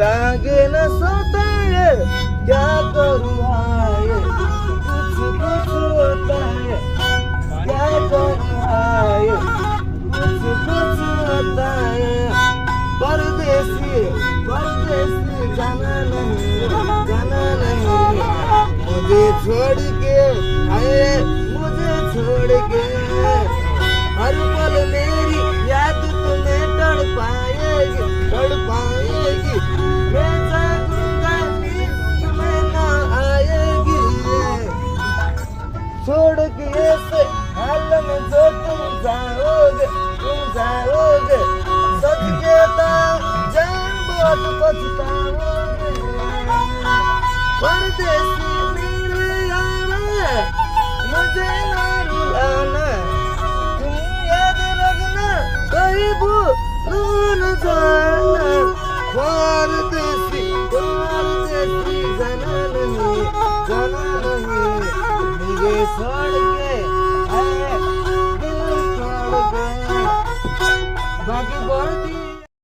लागे न सोता है, क्या करूँ हाय, कुछ कुछ होता है, क्या करूँ हाय, कुछ कुछ होता है। परदेसी परदेसी जाना नहीं मुझे छोड़ के, आए मुझे छोड़ के। हर पल मेरी याद तुम्हें तड़पाएगी तड़पाएगी। मैं जागूंगा नींद तुम्हें ना आएगी। छोड़ के ऐसे हाल में जो तुम जाओगे सच कहता हूँ जान बहुत पछताओगे। परदेसी मेरे यार